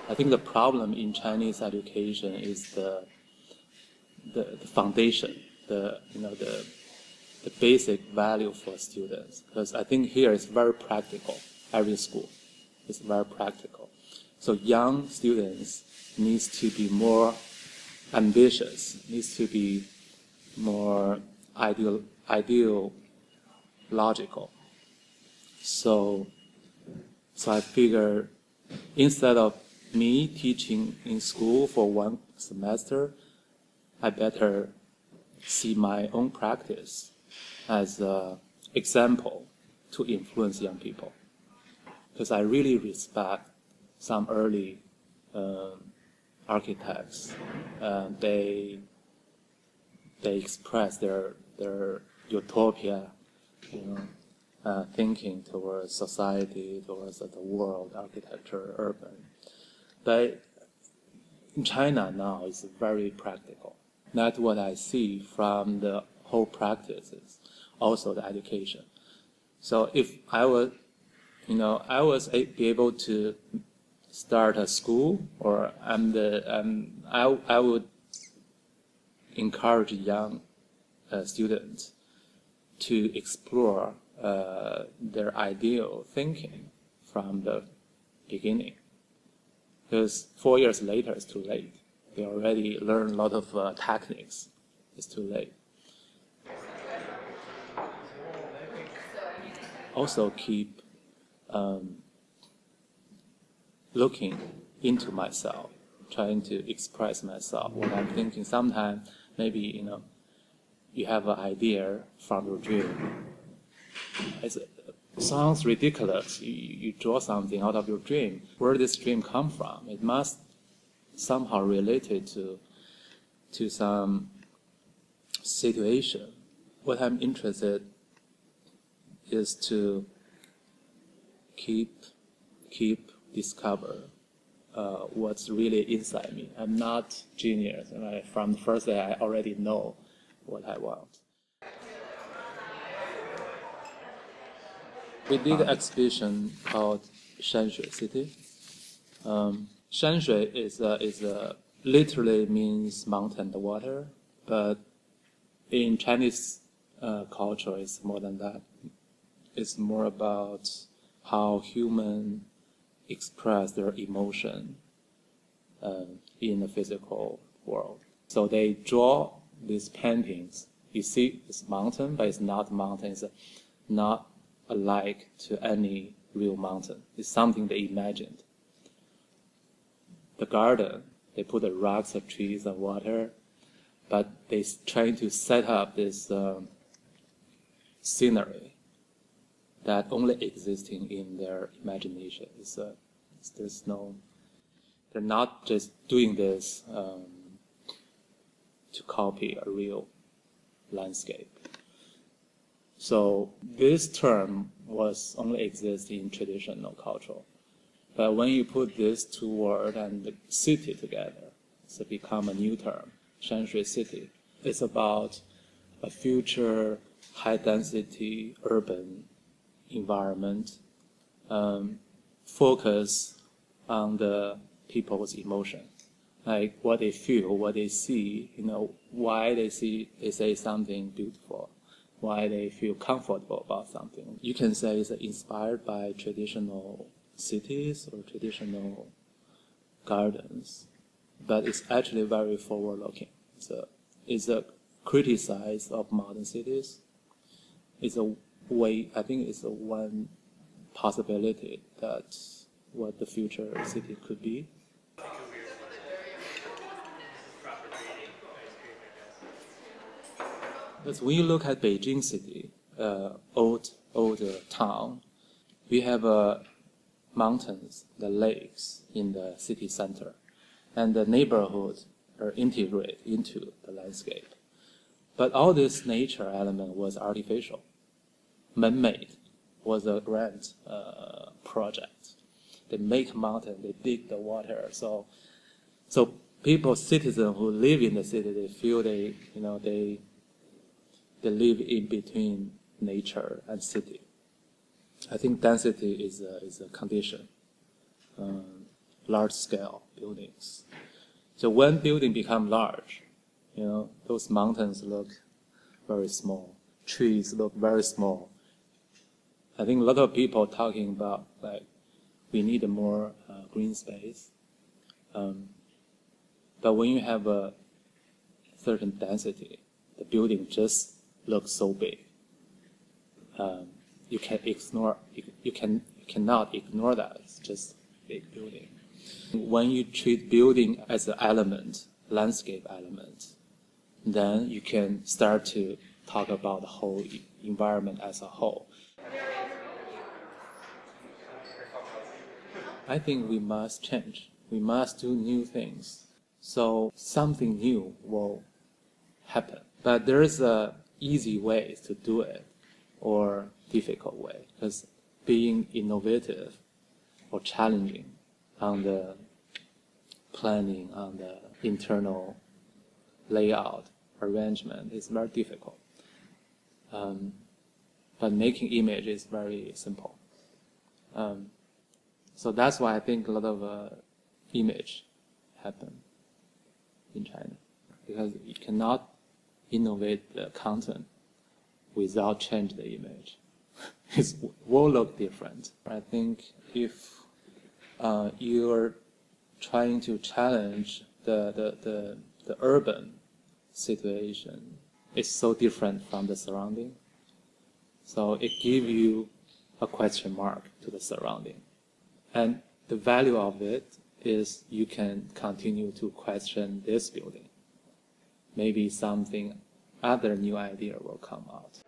I think the problem in Chinese education is the foundation, the basic value for students. Because I think here it's very practical. Every school is very practical. So young students needs to be more ambitious, needs to be more ideological. So I figure instead of me teaching in school for one semester, I better see my own practice as an example to influence young people. Because I really respect some early architects. They express their utopia, thinking towards society, towards the world, architecture, urban. But in China now, it's very practical. That's what I see from the whole practices, also the education. So if I was, I was be able to start a school, or I would encourage young students to explore their ideal thinking from the beginning. Because 4 years later, it's too late. They already learned a lot of techniques. It's too late. Also keep looking into myself, trying to express myself, what I'm thinking. Sometimes maybe, you have an idea from your dream. It sounds ridiculous. You draw something out of your dream. Where did this dream come from? It must somehow related to some situation. What I'm interested is to keep discover what's really inside me. I'm not genius. From the first day, I already know what I want. We did an exhibition called Shanshui City. Shanshui is literally means mountain, the water, but in Chinese culture, it's more than that. It's more about how humans express their emotion in the physical world. So they draw these paintings. You see, it's mountain, but it's not mountain. It's not alike to any real mountain. It's something they imagined. The garden, they put the rocks of trees and water, but they trying to set up this scenery that only existing in their imagination. They're not just doing this to copy a real landscape. So this term was only exist in traditional culture. But when you put these two words and the city together, it's become a new term, Shanshui City. It's about a future high-density urban environment, focus on the people's emotion, like what they feel, what they see, why they say something beautiful, why they feel comfortable about something. You can say it's inspired by traditional cities or traditional gardens, but it's actually very forward-looking. It's a criticize of modern cities. It's a way, I think it's a one possibility that what the future city could be. Because when you look at Beijing city, old town, we have mountains, the lakes in the city center, and the neighborhoods are integrated into the landscape. But all this nature element was artificial. Man-made was a grand project. They make mountain, they dig the water. So people, citizens who live in the city, they feel they live in between nature and city. I think density is a condition. large-scale buildings. So when building become large, those mountains look very small, trees look very small. I think a lot of people talking about we need more green space. But when you have a certain density, the building just looks so big. You cannot ignore that. It's just a big building. When you treat building as an element, landscape element, then you can start to talk about the whole environment as a whole. I think we must change. We must do new things. So something new will happen. But there is an easy way to do it or difficult way. Because being innovative or challenging on the planning, on the internal layout, arrangement is very difficult. But making image is very simple. So that's why I think a lot of image happen in China, because you cannot innovate the content without change the image. It will look different. I think if you're trying to challenge the urban situation, it's so different from the surrounding. So it gives you a question mark to the surrounding. And the value of it is you can continue to question this building. Maybe something, other new idea will come out.